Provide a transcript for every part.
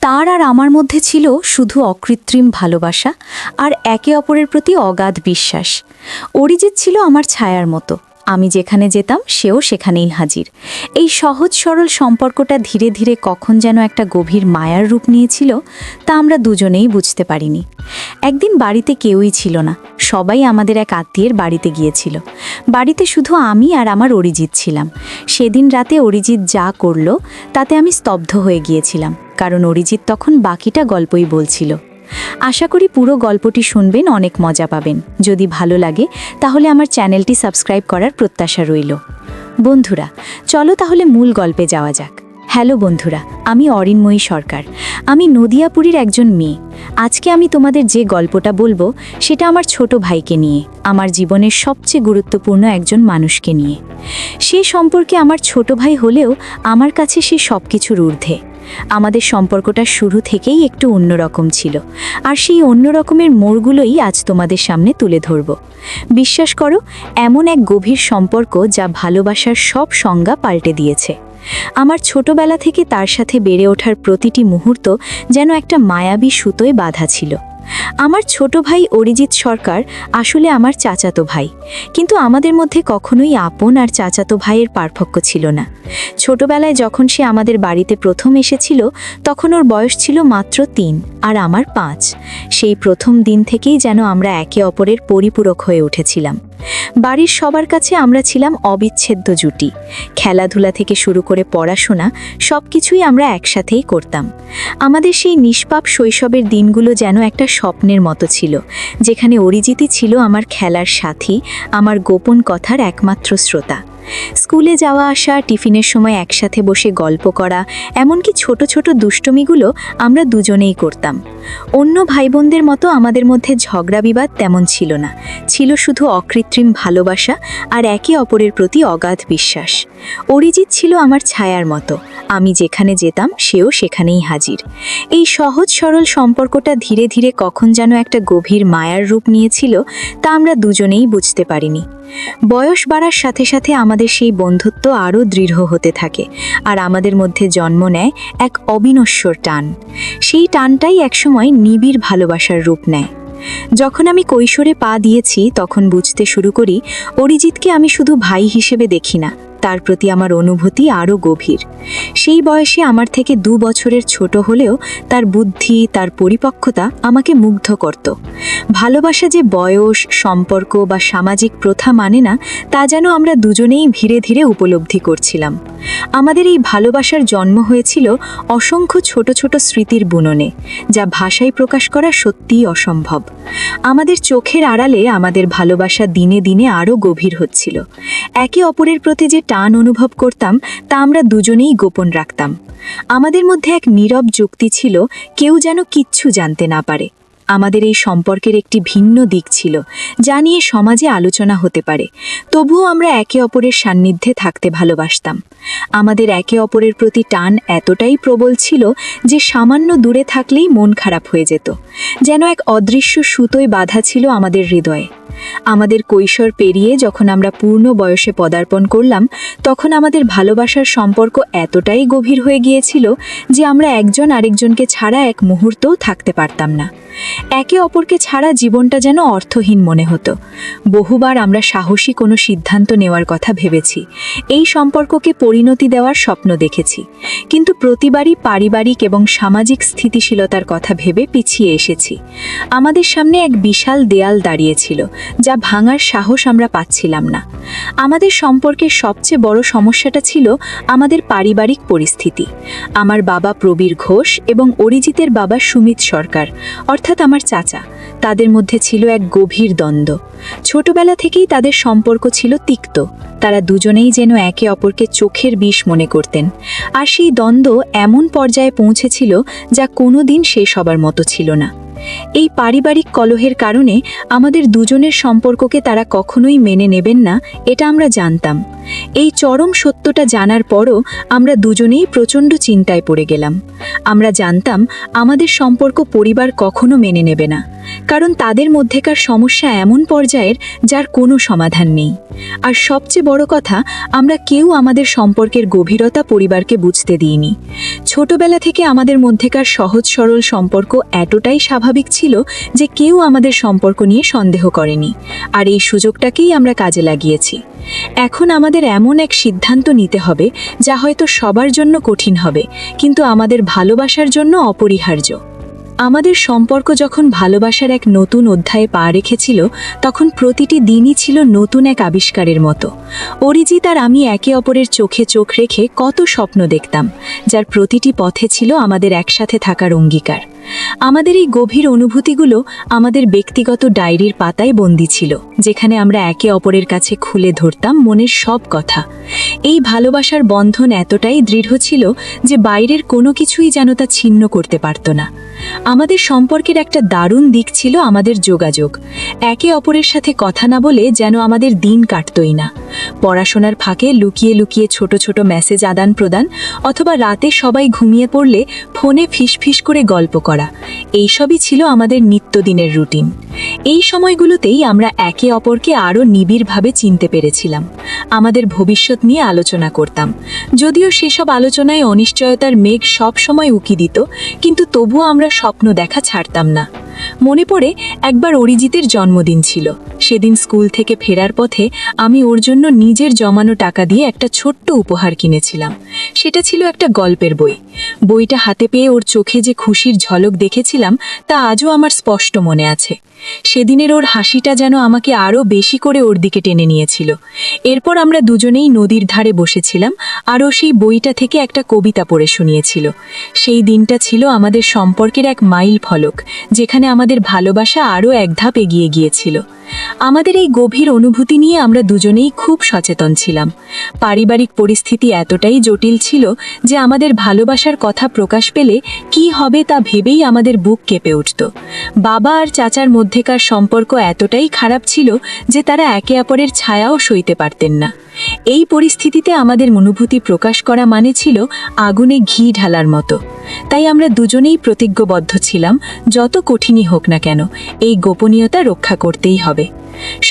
তার আর আমার মধ্যে ছিল শুধু অকৃত্রিম ভালোবাসা আর একে অপরের প্রতি অগাধ বিশ্বাস। অরিজিৎ ছিল আমার ছায়ার মতো, আমি যেখানে যেতাম সেও সেখানেই হাজির। এই সহজ সরল সম্পর্কটা ধীরে ধীরে কখন যেন একটা গভীর মায়ার রূপ নিয়েছিল, তা আমরা দুজনেই বুঝতে পারিনি। একদিন বাড়িতে কেউই ছিল না, সবাই আমাদের এক আত্মীয়ের বাড়িতে গিয়েছিল। বাড়িতে শুধু আমি আর আমার অরিজিৎ ছিলাম। সেদিন রাতে অরিজিৎ যা করলো তাতে আমি স্তব্ধ হয়ে গিয়েছিলাম, কারণ অরিজিৎ তখন বাকিটা গল্পই বলছিল। আশা করি পুরো গল্পটি শুনবেন, অনেক মজা পাবেন। যদি ভালো লাগে তাহলে আমার চ্যানেলটি সাবস্ক্রাইব করার প্রত্যাশা রইল। বন্ধুরা, চলো তাহলে মূল গল্পে যাওয়া যাক। হ্যালো বন্ধুরা, আমি অরিনময়ী সরকার। আমি নদিয়াপুরীর একজন মেয়ে। আজকে আমি তোমাদের যে গল্পটা বলবো সেটা আমার ছোট ভাইকে নিয়ে, আমার জীবনের সবচেয়ে গুরুত্বপূর্ণ একজন মানুষকে নিয়ে। সে সম্পর্কে আমার ছোট ভাই হলেও আমার কাছে সে সব কিছুর ঊর্ধ্বে। আমাদের সম্পর্কটা শুরু থেকেই একটু অন্যরকম ছিল, আর সেই অন্যরকমের মোড়গুলোই আজ তোমাদের সামনে তুলে ধরব। বিশ্বাস করো, এমন এক গভীর সম্পর্ক যা ভালোবাসার সব সংজ্ঞা পাল্টে দিয়েছে। আমার ছোটবেলা থেকে তার সাথে বেড়ে ওঠার প্রতিটি মুহূর্ত যেন একটা মায়াবী সুতোয় বাঁধা ছিল। আমার ছোট ভাই অরিজিৎ সরকার আসলে আমার চাচাতো ভাই, কিন্তু আমাদের মধ্যে কখনোই আপন আর চাচাতো ভাইয়ের পার্থক্য ছিল না। ছোটবেলায় যখন সে আমাদের বাড়িতে প্রথম এসেছিল তখন ওর বয়স ছিল মাত্র ৩ আর আমার ৫। সেই প্রথম দিন থেকেই যেন আমরা একে অপরের পরিপূরক হয়ে উঠেছিলাম। বাড়ির সবার কাছে আমরা ছিলাম অবিচ্ছেদ্য জুটি। খেলাধুলা থেকে শুরু করে পড়াশোনা সব কিছুই আমরা একসাথেই করতাম। আমাদের সেই নিষ্পাপ শৈশবের দিনগুলো যেন একটা স্বপ্নের মতো ছিল, যেখানে অরিজিৎই ছিল আমার খেলার সাথী, আমার গোপন কথার একমাত্র শ্রোতা। স্কুলে যাওয়া আসা, টিফিনের সময় একসাথে বসে গল্প করা, এমনকি ছোট ছোট দুষ্টমিগুলো আমরা দুজনেই করতাম। অন্য ভাই বোনদের মতো আমাদের মধ্যে ঝগড়া বিবাদ তেমন ছিল না, ছিল শুধু অকৃত্রিম ভালোবাসা আর একে অপরের প্রতি অগাধ বিশ্বাস। অরিজিৎ ছিল আমার ছায়ার মতো, আমি যেখানে যেতাম সেও সেখানেই হাজির। এই সহজ সরল সম্পর্কটা ধীরে ধীরে কখন যেন একটা গভীর মায়ার রূপ নিয়েছিল, তা আমরা দুজনেই বুঝতে পারিনি। বয়স বাড়ার সাথে সাথে আমাদের সেই বন্ধুত্ব আরও দৃঢ় হতে থাকে, আর আমাদের মধ্যে জন্ম নেয় এক অবিনশ্বর টান। সেই টানটাই একসময় নিবিড় ভালোবাসার রূপ নেয়। যখন আমি কৈশোরে পা দিয়েছি তখন বুঝতে শুরু করি, অরিজিৎকে আমি শুধু ভাই হিসেবে দেখি না, তার প্রতি আমার অনুভূতি আরও গভীর। সেই বয়সে আমার থেকে ২ বছরের ছোট হলেও তার বুদ্ধি, তার পরিপক্কতা আমাকে মুগ্ধ করত। ভালোবাসা যে বয়স, সম্পর্ক বা সামাজিক প্রথা মানে না, তা যেন আমরা দুজনেই ধীরে ধীরে উপলব্ধি করছিলাম। আমাদের এই ভালোবাসার জন্ম হয়েছিল অসংখ্য ছোট ছোট স্মৃতির বুননে, যা ভাষায় প্রকাশ করা সত্যিই অসম্ভব। আমাদের চোখের আড়ালে আমাদের ভালোবাসা দিনে দিনে আরও গভীর হচ্ছিল। একে অপরের প্রতি যে টান অনুভব করতাম তা আমরা দুজনেই গোপন রাখতাম। আমাদের মধ্যে এক নীরব যুক্তি ছিল, কেউ যেন কিচ্ছু জানতে না পারে। আমাদের এই সম্পর্কের একটি ভিন্ন দিক ছিল, যা নিয়ে সমাজে আলোচনা হতে পারে, তবুও আমরা একে অপরের সান্নিধ্যে থাকতে ভালোবাসতাম। আমাদের একে অপরের প্রতি টান এতটাই প্রবল ছিল যে সামান্য দূরে থাকলেই মন খারাপ হয়ে যেত, যেন এক অদৃশ্য সুতোয় বাঁধা ছিল আমাদের হৃদয়ে। আমাদের কৈশোর পেরিয়ে যখন আমরা পূর্ণ বয়সে পদার্পণ করলাম, তখন আমাদের ভালোবাসার সম্পর্ক এতটাই গভীর হয়ে গিয়েছিল যে আমরা একজন আরেকজনকে ছাড়া এক মুহূর্তও থাকতে পারতাম না। একে অপরকে ছাড়া জীবনটা যেন অর্থহীন মনে হতো। বহুবার আমরা সাহসী কোনো সিদ্ধান্ত নেওয়ার কথা ভেবেছি, এই সম্পর্ককে পরিণতি দেওয়ার স্বপ্ন দেখেছি, কিন্তু প্রতিবারই পারিবারিক এবং সামাজিক স্থিতিশীলতার কথা ভেবে পিছিয়ে এসেছি। আমাদের সামনে এক বিশাল দেয়াল দাঁড়িয়েছিল, যা ভাঙার সাহস আমরা পাচ্ছিলাম না। আমাদের সম্পর্কের সবচেয়ে বড় সমস্যাটা ছিল আমাদের পারিবারিক পরিস্থিতি। আমার বাবা প্রবীর ঘোষ এবং অরিজিতের বাবা সুমিত সরকার, অর্থাৎ আমার চাচা, তাদের মধ্যে ছিল এক গভীর দ্বন্দ্ব। ছোটবেলা থেকেই তাদের সম্পর্ক ছিল তিক্ত। তারা দুজনেই যেন একে অপরকে চোখের বিষ মনে করতেন, আর সেই দ্বন্দ্ব এমন পর্যায়ে পৌঁছেছিল যা কোনোদিন শেষ হবার মতো ছিল না। এই পারিবারিক কলহের কারণে আমাদের দুজনের সম্পর্ককে তারা কখনোই মেনে নেবেন না, এটা আমরা জানতাম। এই চরম সত্যটা জানার পরও আমরা দুজনেই প্রচণ্ড চিন্তায় পড়ে গেলাম। আমরা জানতাম আমাদের সম্পর্ক পরিবার কখনো মেনে নেবে না, কারণ তাদের মধ্যেকার সমস্যা এমন পর্যায়ের যার কোনো সমাধান নেই। আর সবচেয়ে বড় কথা, আমরা কেউ আমাদের সম্পর্কের গভীরতা পরিবারকে বুঝতে দিইনি। ছোটবেলা থেকে আমাদের মধ্যেকার সহজ সরল সম্পর্ক এতটাই স্বাভাবিক ছিল যে কেউ আমাদের সম্পর্ক নিয়ে সন্দেহ করেনি, আর এই সুযোগটাকেই আমরা কাজে লাগিয়েছি। এখন আমাদের এমন এক সিদ্ধান্ত নিতে হবে যা হয়তো সবার জন্য কঠিন হবে, কিন্তু আমাদের ভালোবাসার জন্য অপরিহার্য। আমাদের সম্পর্ক যখন ভালোবাসার এক নতুন অধ্যায়ে পা রেখেছিল, তখন প্রতিটি দিনই ছিল নতুন এক আবিষ্কারের মতো। অরিজিৎ আর আমি একে অপরের চোখে চোখ রেখে কত স্বপ্ন দেখতাম, যার প্রতিটি পথে ছিল আমাদের একসাথে থাকার অঙ্গীকার। আমাদের এই গভীর অনুভূতিগুলো আমাদের ব্যক্তিগত ডায়েরির পাতায় বন্দী ছিল, যেখানে আমরা একে অপরের কাছে খুলে ধরতাম মনের সব কথা। এই ভালোবাসার বন্ধন এতটাই দৃঢ় ছিল যে বাইরের কোনো কিছুই যেন তা ছিন্ন করতে পারত না। আমাদের সম্পর্কের একটা দারুণ দিক ছিল আমাদের যোগাযোগ। একে অপরের সাথে কথা না বলে যেন আমাদের দিন কাটতই না। পড়াশোনার ফাঁকে লুকিয়ে লুকিয়ে ছোট ছোট মেসেজ আদান প্রদান, অথবা রাতে সবাই ঘুমিয়ে পড়লে ফোনে ফিসফিস করে গল্প করা, এইসবই ছিল আমাদের নিত্যদিনের রুটিন। এই সময়গুলোতেই আমরা একে অপরকে আরও নিবিড়ভাবে চিনতে পেরেছিলাম। আমাদের ভবিষ্যৎ নিয়ে আলোচনা করতাম, যদিও সেসব আলোচনায় অনিশ্চয়তার মেঘ সব সময় উকি দিত, কিন্তু তবুও আমরা স্বপ্ন দেখা ছাড়তাম না। মনে পড়ে একবার অরিজিতের জন্মদিন ছিল। সেদিন স্কুল থেকে ফেরার পথে আমি ওর জন্য নিজের জমানো টাকা দিয়ে একটা ছোট্ট উপহার কিনেছিলাম। সেটা ছিল একটা গল্পের বই। বইটা হাতে পেয়ে ওর চোখে যে খুশির ঝলক দেখেছিলাম তা আজও আমার স্পষ্ট মনে আছে। সেদিনের ওর হাসিটা যেন আমাকে আরও বেশি করে ওর দিকে টেনে নিয়েছিল। এরপর আমরা দুজনেই নদীর ধারে বসেছিলাম, আর ও সেই বইটা থেকে একটা কবিতা পড়ে শুনিয়েছিল। সেই দিনটা ছিল আমাদের সম্পর্কের এক মাইল ফলক, যেখানে আমাদের ভালোবাসা আরও এক ধাপ এগিয়ে গিয়েছিল। আমাদের এই গভীর অনুভূতি নিয়ে আমরা দুজনেই খুব সচেতন ছিলাম। পারিবারিক পরিস্থিতি এতটাই জটিল ছিল যে আমাদের ভালোবাসার কথা প্রকাশ পেলে কি হবে তা ভেবেই আমাদের বুক কেঁপে উঠত। বাবা আর চাচার মধ্যেকার সম্পর্ক এতটাই খারাপ ছিল যে তারা একে অপরের ছায়াও সইতে পারতেন না। এই পরিস্থিতিতে আমাদের অনুভূতি প্রকাশ করা মানে ছিল আগুনে ঘি ঢালার মতো। তাই আমরা দুজনেই প্রতিজ্ঞবদ্ধ ছিলাম, যত কঠিনই হোক না কেন এই গোপনীয়তা রক্ষা করতেই হবে।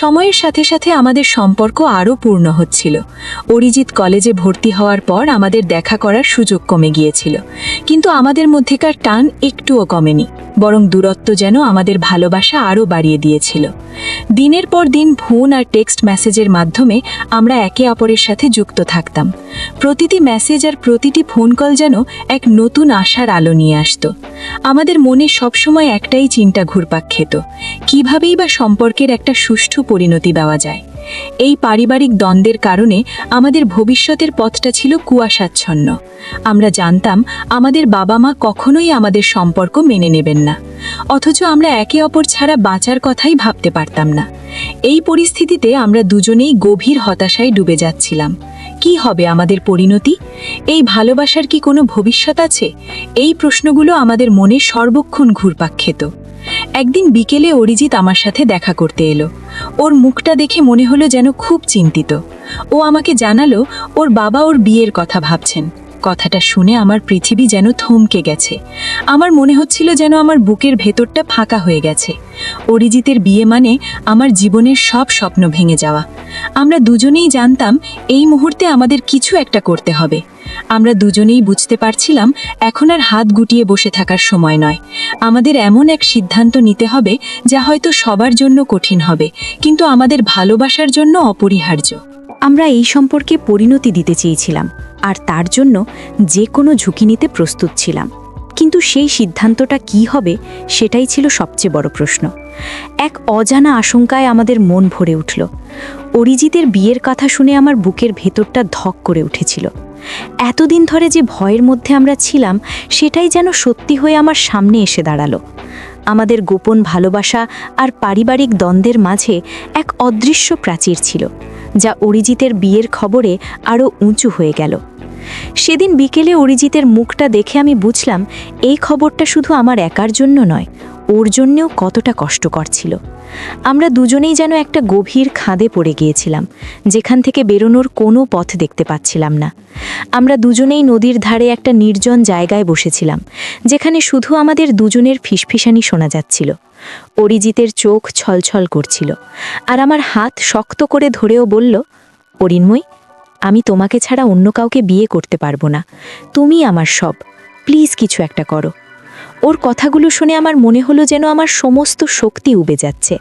সময়ের সাথে সাথে আমাদের সম্পর্ক আরও পূর্ণ হচ্ছিল। অরিজিৎ কলেজে ভর্তি হওয়ার পর আমাদের দেখা করার সুযোগ কমে গিয়েছিল, কিন্তু আমাদের মধ্যেকার টান একটুও কমেনি, বরং দূরত্ব যেন আমাদের ভালোবাসা আরও বাড়িয়ে দিয়েছিল। দিনের পর দিন ফোন আর টেক্সট মেসেজের মাধ্যমে আমরা একে অপরের সাথে যুক্ত থাকতাম। প্রতিটি মেসেজ আর প্রতিটি ফোন কল যেন এক নতুন আশার আলো নিয়ে আসত। আমাদের মনে সবসময় একটাই চিন্তা ঘুরপাক খেত, কিভাবেই বা সম্পর্কের একটা সুষ্ঠু পরিণতি দেওয়া যায়। এই পারিবারিক দ্বন্দ্বের কারণে আমাদের ভবিষ্যতের পথটা ছিল কুয়াশাচ্ছন্ন। আমরা জানতাম আমাদের বাবা মা কখনোই আমাদের সম্পর্ক মেনে নেবেন না, অথচ আমরা একে অপর ছাড়া বাঁচার কথাই ভাবতে পারতাম না। এই পরিস্থিতিতে আমরা দুজনেই গভীর হতাশায় ডুবে যাচ্ছিলাম। কি হবে আমাদের পরিণতি? এই ভালোবাসার কি কোনো ভবিষ্যৎ আছে? এই প্রশ্নগুলো আমাদের মনে সর্বক্ষণ ঘুরপাক খেত। একদিন বিকেলে অরিজিৎ আমার সাথে দেখা করতে এলো। ওর মুখটা দেখে মনে হলো যেন খুব চিন্তিত। ও আমাকে জানালো ওর বাবা ওর বিয়ের কথা ভাবছেন। কথাটা শুনে আমার পৃথিবী যেন থমকে গেছে। আমার মনে হচ্ছিল যেন আমার বুকের ভেতরটা ফাঁকা হয়ে গেছে। অরিজিতের বিয়ে মানে আমার জীবনের সব স্বপ্ন ভেঙে যাওয়া। আমরা দুজনেই জানতাম এই মুহূর্তে আমাদের কিছু একটা করতে হবে। আমরা দুজনেই বুঝতে পারছিলাম এখন আর হাত গুটিয়ে বসে থাকার সময় নয়। আমাদের এমন এক সিদ্ধান্ত নিতে হবে যা হয়তো সবার জন্য কঠিন হবে, কিন্তু আমাদের ভালোবাসার জন্য অপরিহার্য। আমরা এই সম্পর্কে পরিণতি দিতে চেয়েছিলাম, আর তার জন্য যে কোনো ঝুঁকি নিতে প্রস্তুত ছিলাম। কিন্তু সেই সিদ্ধান্তটা কি হবে সেটাই ছিল সবচেয়ে বড় প্রশ্ন। এক অজানা আশঙ্কায় আমাদের মন ভরে উঠল। অরিজিতের বিয়ের কথা শুনে আমার বুকের ভেতরটা ধক করে উঠেছিল। এতদিন ধরে যে ভয়ের মধ্যে আমরা ছিলাম সেটাই যেন সত্যি হয়ে আমার সামনে এসে দাঁড়ালো। আমাদের গোপন ভালোবাসা আর পারিবারিক দ্বন্দ্বের মাঝে এক অদৃশ্য প্রাচীর ছিল, যা অরিজিতের বিয়ের খবরে আরও উঁচু হয়ে গেল। সেদিন বিকেলে অরিজিতের মুখটা দেখে আমি বুঝলাম এই খবরটা শুধু আমার একার জন্য নয়, ওর জন্যেও কতটা কষ্টকর ছিল। আমরা দুজনেই যেন একটা গভীর খাদে পড়ে গিয়েছিলাম, যেখান থেকে বেরোনোর কোনো পথ দেখতে পাচ্ছিলাম না। আমরা দুজনেই নদীর ধারে একটা নির্জন জায়গায় বসেছিলাম, যেখানে শুধু আমাদের দুজনের ফিসফিসানি শোনা যাচ্ছিল। অরিজিতের চোখ ছলছল করছিল, আর আমার হাত শক্ত করে ধরেও বলল, অরিন্ময়, আমি তোমাকে ছাড়া অন্য কাউকে বিয়ে করতে পারবো না। তুমি আমার সব, প্লিজ কিছু একটা করো। ওর কথাগুলো শুনে আমার মনে হলো যেন আমার সমস্ত শক্তি উবে যাচ্ছে।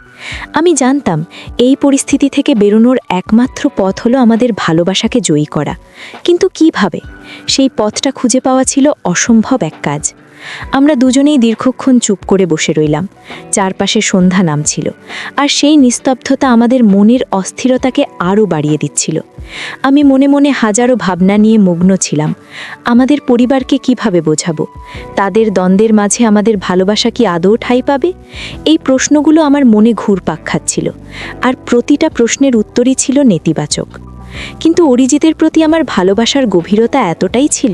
আমি জানতাম এই পরিস্থিতি থেকে বেরোনোর একমাত্র পথ হলো আমাদের ভালোবাসাকে জয়ী করা, কিন্তু কিভাবে? সেই পথটা খুঁজে পাওয়া ছিল অসম্ভব এক কাজ। আমরা দুজনেই দীর্ঘক্ষণ চুপ করে বসে রইলাম। চারপাশে সন্ধ্যা নামছিল, আর সেই নিস্তব্ধতা আমাদের মনের অস্থিরতাকে আরও বাড়িয়ে দিচ্ছিল। আমি মনে মনে হাজারো ভাবনা নিয়ে মগ্ন ছিলাম। আমাদের পরিবারকে কিভাবে বোঝাবো? তাদের দ্বন্দ্বের মাঝে আমাদের ভালোবাসা কি আদৌ ঠাঁই পাবে? এই প্রশ্নগুলো আমার মনে ঘুরপাক খাচ্ছিল, আর প্রতিটা প্রশ্নের উত্তরই ছিল নেতিবাচক। কিন্তু অরিজিতের প্রতি আমার ভালোবাসার গভীরতা এতটাই ছিল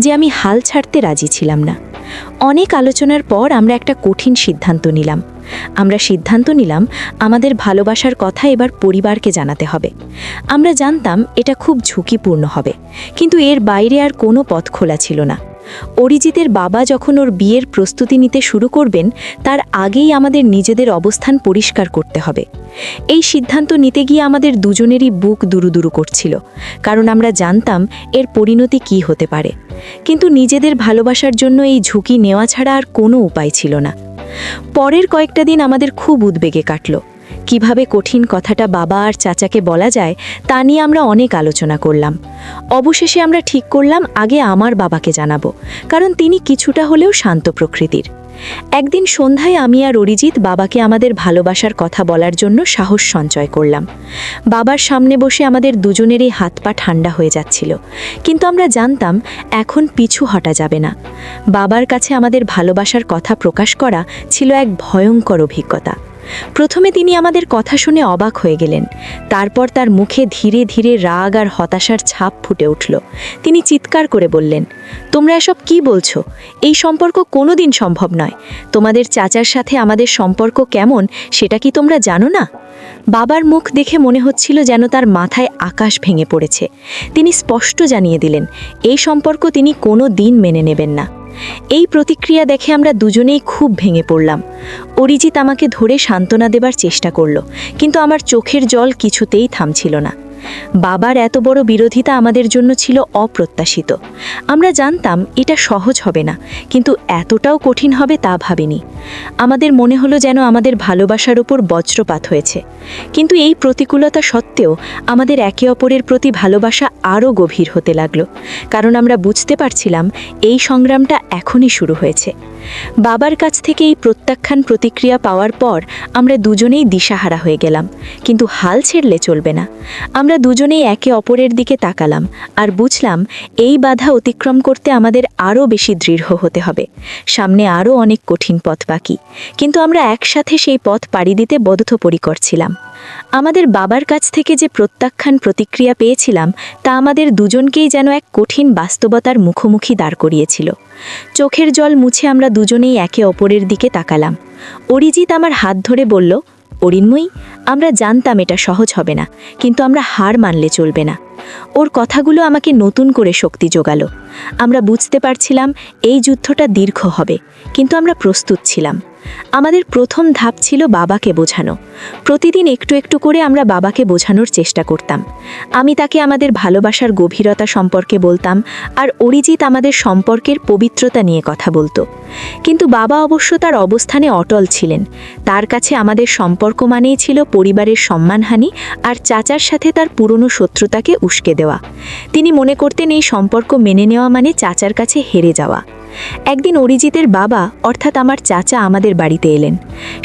যে আমি হাল ছাড়তে রাজি ছিলাম না। অনেক আলোচনার পর আমরা একটা কঠিন সিদ্ধান্ত নিলাম। আমাদের ভালোবাসার কথা এবার পরিবারকে জানাতে হবে। আমরা জানতাম এটা খুব ঝুঁকিপূর্ণ হবে, কিন্তু এর বাইরে আর কোনো পথ খোলা ছিল না। অরিজিতের বাবা যখন ওর বিয়ের প্রস্তুতি নিতে শুরু করবেন, তার আগেই আমাদের নিজেদের অবস্থান পরিষ্কার করতে হবে। এই সিদ্ধান্ত নিতে গিয়ে আমাদের দুজনেরই বুক দুরুদুরু করছিল, কারণ আমরা জানতাম এর পরিণতি কী হতে পারে। কিন্তু নিজেদের ভালোবাসার জন্য এই ঝুঁকি নেওয়া ছাড়া আর কোনো উপায় ছিল না। পরের কয়েকটা দিন আমাদের খুব উদ্বেগে কাটল। কিভাবে কঠিন কথাটা বাবা আর চাচাকে বলা যায় তা নিয়ে আমরা অনেক আলোচনা করলাম। অবশেষে আমরা ঠিক করলাম আগে আমার বাবাকে জানাবো, কারণ তিনি কিছুটা হলেও শান্ত প্রকৃতির। একদিন সন্ধ্যায় আমি আর অরিজিৎ বাবাকে আমাদের ভালোবাসার কথা বলার জন্য সাহস সঞ্চয় করলাম। বাবার সামনে বসে আমাদের দুজনেরই হাত পা ঠান্ডা হয়ে যাচ্ছিল, কিন্তু আমরা জানতাম এখন পিছু হটা যাবে না। বাবার কাছে আমাদের ভালোবাসার কথা প্রকাশ করা ছিল এক ভয়ঙ্কর অভিজ্ঞতা। প্রথমে তিনি আমাদের কথা শুনে অবাক হয়ে গেলেন, তারপর তার মুখে ধীরে ধীরে রাগ আর হতাশার ছাপ ফুটে উঠল। তিনি চিৎকার করে বললেন, তোমরা এসব কি বলছো? এই সম্পর্ক কোনোদিন সম্ভব নয়। তোমাদের চাচার সাথে আমাদের সম্পর্ক কেমন সেটা কি তোমরা জানো না? বাবার মুখ দেখে মনে হচ্ছিল যেন তার মাথায় আকাশ ভেঙে পড়েছে। তিনি স্পষ্ট জানিয়ে দিলেন এই সম্পর্ক তিনি কোনো দিন মেনে নেবেন না। এই প্রতিক্রিয়া দেখে আমরা দুজনেই খুব ভেঙে পড়লাম। অরিজিৎ আমাকে ধরে সান্ত্বনা দেবার চেষ্টা করল, কিন্তু আমার চোখের জল কিছুতেই থামছিল না। বাবার এত বড় বিরোধিতা আমাদের জন্য ছিল অপ্রত্যাশিত। আমরা জানতাম এটা সহজ হবে না, কিন্তু এতটাও কঠিন হবে তা ভাবিনি। আমাদের মনে হলো যেন আমাদের ভালোবাসার উপর বজ্রপাত হয়েছে। কিন্তু এই প্রতিকূলতা সত্ত্বেও আমাদের একে অপরের প্রতি ভালোবাসা আরও গভীর হতে লাগলো, কারণ আমরা বুঝতে পারছিলাম এই সংগ্রামটা এখনই শুরু হয়েছে। বাবার কাছ থেকে এই প্রত্যাখ্যান প্রতিক্রিয়া পাওয়ার পর আমরা দুজনেই দিশাহারা হয়ে গেলাম, কিন্তু হাল ছেড়লে চলবে না। আমরা দুজনেই একে অপরের দিকে তাকালাম আর বুঝলাম এই বাধা অতিক্রম করতে আমাদের আরও বেশি দৃঢ় হতে হবে। সামনে আরও অনেক কঠিন পথ বাকি, কিন্তু আমরা একসাথে সেই পথ পাড়ি দিতে বদ্ধপরিকর ছিলাম। আমাদের বাবার কাছ থেকে যে প্রত্যাখ্যান প্রতিক্রিয়া পেয়েছিলাম তা আমাদের দুজনকেই যেন এক কঠিন বাস্তবতার মুখোমুখি দাঁড় করিয়েছিল। চোখের জল মুছে আমরা দুজনেই একে অপরের দিকে তাকালাম। অরিজিৎ আমার হাত ধরে বলল, অরিন্ময়ী, আমরা জানতাম এটা সহজ হবে না, কিন্তু আমরা হার মানলে চলবে না। ওর কথাগুলো আমাকে নতুন করে শক্তি জোগালো। আমরা বুঝতে পারছিলাম এই যুদ্ধটা দীর্ঘ হবে, কিন্তু আমরা প্রস্তুত ছিলাম। আমাদের প্রথম ধাপ ছিল বাবাকে বোঝানো। প্রতিদিন একটু একটু করে আমরা বাবাকে বোঝানোর চেষ্টা করতাম। আমি তাকে আমাদের ভালোবাসার গভীরতা সম্পর্কে বলতাম, আর অরিজিৎ আমাদের সম্পর্কের পবিত্রতা নিয়ে কথা বলতো। কিন্তু বাবা অবশ্য তার অবস্থানে অটল ছিলেন। তার কাছে আমাদের সম্পর্ক মানেই ছিল পরিবারের সম্মানহানি আর চাচার সাথে তার পুরনো শত্রুতাকে উস্কে দেওয়া। তিনি মনে করতেন এই সম্পর্ক মেনে নেওয়া মানে চাচার কাছে হেরে যাওয়া। একদিন অরিজিতের বাবা অর্থাৎ আমার চাচা আমাদের বাড়িতে এলেন।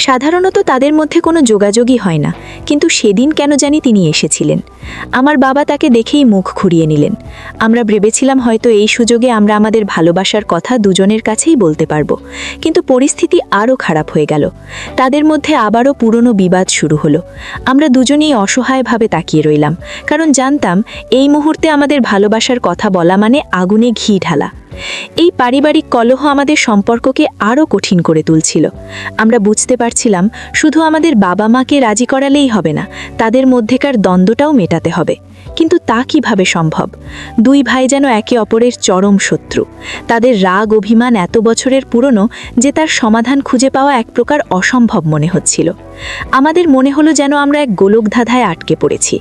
সাধারণত তাদের মধ্যে কোনো যোগাযোগই হয় না, কিন্তু সেদিন কেন জানি তিনি এসেছিলেন। আমার বাবা তাকে দেখেই মুখ ঘুরিয়ে নিলেন। আমরা ভেবেছিলাম হয়তো এই সুযোগে আমরা আমাদের ভালোবাসার কথা দুজনের কাছেই বলতে পারবো, কিন্তু পরিস্থিতি আরও খারাপ হয়ে গেল। তাদের মধ্যে আবারও পুরনো বিবাদ শুরু হলো। আমরা দুজনেই অসহায়ভাবে তাকিয়ে রইলাম, কারণ জানতাম এই মুহূর্তে আমাদের ভালোবাসার কথা বলা মানে আগুনে ঘি ঢালা। এই পারিবারিক কলহ আমাদের সম্পর্ককে আরও কঠিন করে তুলছিল। আমরা বুঝতে পারছিলাম শুধু আমাদের বাবা মাকে রাজি করালেই হবে না, তাদের মধ্যেকার দ্বন্দ্বটাও মেটাতে হবে। কিন্তু তা কিভাবে সম্ভব? দুই ভাই যেন একে অপরের চরম শত্রু। তাদের রাগ অভিমান এত বছরের পুরনো যে তার সমাধান খুঁজে পাওয়া এক প্রকার অসম্ভব মনে হচ্ছিল। আমাদের মনে হলো যেন আমরা এক গোলকধাঁধায় আটকে পড়েছি।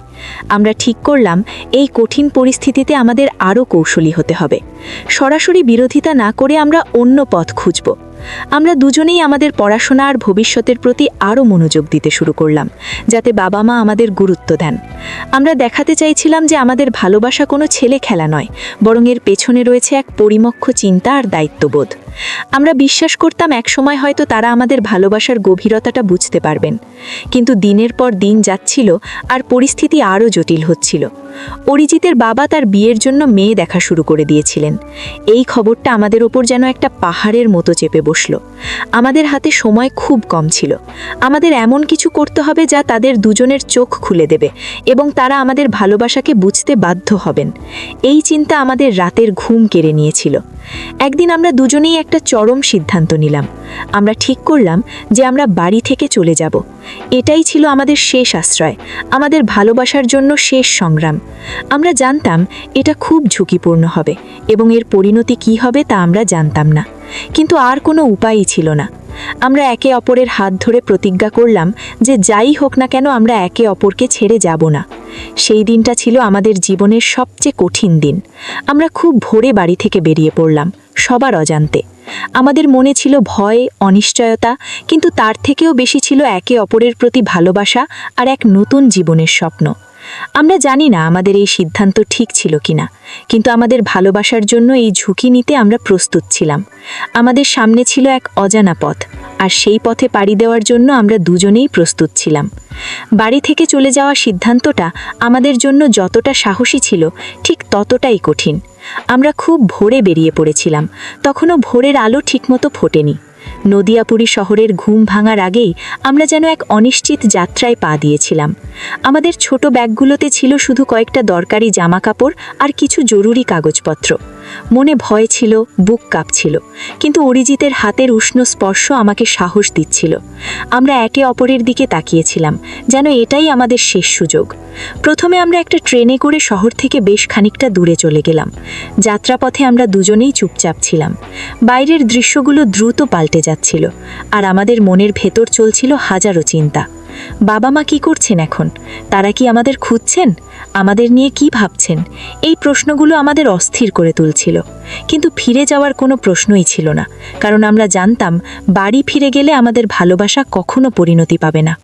আমরা ঠিক করলাম এই কঠিন পরিস্থিতিতে আমাদের আরও কৌশলী হতে হবে। সরাসরি বিরোধিতা না করে আমরা অন্য পথ খুঁজব। আমরা দুজনেই আমাদের পড়াশোনা আর ভবিষ্যতের প্রতি আরও মনোযোগ দিতে শুরু করলাম, যাতে বাবা মা আমাদের গুরুত্ব দেন। আমরা দেখাতে চাইছিলাম যে আমাদের ভালোবাসা কোনো ছেলে খেলা নয়, বরং এর পেছনে রয়েছে এক পরিমক্ষ চিন্তা আর দায়িত্ববোধ। আমরা বিশ্বাস করতাম একসময় হয়তো তারা আমাদের ভালোবাসার গভীরতাটা বুঝতে পারবেন। কিন্তু দিনের পর দিন যাচ্ছিল আর পরিস্থিতি আরও জটিল হচ্ছিল। অরিজিতের বাবা তার বিয়ের জন্য মেয়ে দেখা শুরু করে দিয়েছিলেন। এই খবরটা আমাদের ওপর যেন একটা পাহাড়ের মতো চেপে বসল। আমাদের হাতে সময় খুব কম ছিল। আমাদের এমন কিছু করতে হবে যা তাদের দুজনের চোখ খুলে দেবে এবং তারা আমাদের ভালোবাসাকে বুঝতে বাধ্য হবেন। এই চিন্তা আমাদের রাতের ঘুম কেড়ে নিয়েছিল। একদিন আমরা দুজনেই একটা চরম সিদ্ধান্ত নিলাম। আমরা ঠিক করলাম যে আমরা বাড়ি থেকে চলে যাব। এটাই ছিল আমাদের শেষ আশ্রয়, আমাদের ভালোবাসার জন্য শেষ সংগ্রাম। আমরা জানতাম এটা খুব ঝুঁকিপূর্ণ হবে এবং এর পরিণতি কী হবে তা আমরা জানতাম না, কিন্তু আর কোনো উপায়ই ছিল না। আমরা একে অপরের হাত ধরে প্রতিজ্ঞা করলাম যে যাই হোক না কেন আমরা একে অপরকে ছেড়ে যাব না। সেই দিনটা ছিল আমাদের জীবনের সবচেয়ে কঠিন দিন। আমরা খুব ভোরে বাড়ি থেকে বেরিয়ে পড়লাম, সবার অজান্তে। আমাদের মনে ছিল ভয়, অনিশ্চয়তা, কিন্তু তার থেকেও বেশি ছিল একে অপরের প্রতি ভালোবাসা আর এক নতুন জীবনের স্বপ্ন। আমরা জানি না আমাদের এই সিদ্ধান্ত ঠিক ছিল কিনা, কিন্তু আমাদের ভালোবাসার জন্য এই ঝুঁকি নিতে আমরা প্রস্তুত ছিলাম। আমাদের সামনে ছিল এক অজানা পথ, আর সেই পথে পাড়ি দেওয়ার জন্য আমরা দুজনেই প্রস্তুত ছিলাম। বাড়ি থেকে চলে যাওয়া সিদ্ধান্তটা আমাদের জন্য যতটা সাহসী ছিল, ঠিক ততটাই কঠিন। আমরা খুব ভোরে বেরিয়ে পড়েছিলাম, তখনও ভোরের আলো ঠিকমতো ফোটেনি। নদিয়াপুরী শহরের ঘুম ভাঙার আগেই আমরা যেন এক অনিশ্চিত যাত্রায় পা দিয়েছিলাম। আমাদের ছোট ব্যাগগুলোতে ছিল শুধু কয়েকটা দরকারি জামাকাপড় আর কিছু জরুরি কাগজপত্র। মনে ভয় ছিল, বুক কাঁপছিল, কিন্তু অরিজিতের হাতের উষ্ণ স্পর্শ আমাকে সাহস দিচ্ছিল। আমরা একে অপরের দিকে তাকিয়েছিলাম, যেন এটাই আমাদের শেষ সুযোগ। প্রথমে আমরা একটা ট্রেনে করে শহর থেকে বেশ খানিকটা দূরে চলে গেলাম। যাত্রাপথে আমরা দুজনেই চুপচাপ ছিলাম। বাইরের দৃশ্যগুলো দ্রুত পাল্টে যাচ্ছিল, আর আমাদের মনের ভেতর চলছিল হাজারো চিন্তা। বাবা মা কি করছেন এখন? তারা কি আমাদের খুঁজছেন? আমাদের নিয়ে কি ভাবছেন? এই প্রশ্নগুলো আমাদের অস্থির করে তুলছিল। কিন্তু ফিরে যাওয়ার কোনো প্রশ্নই ছিল না, কারণ আমরা জানতাম বাড়ি ফিরে গেলে আমাদের ভালোবাসা কখনো পরিণতি পাবে না।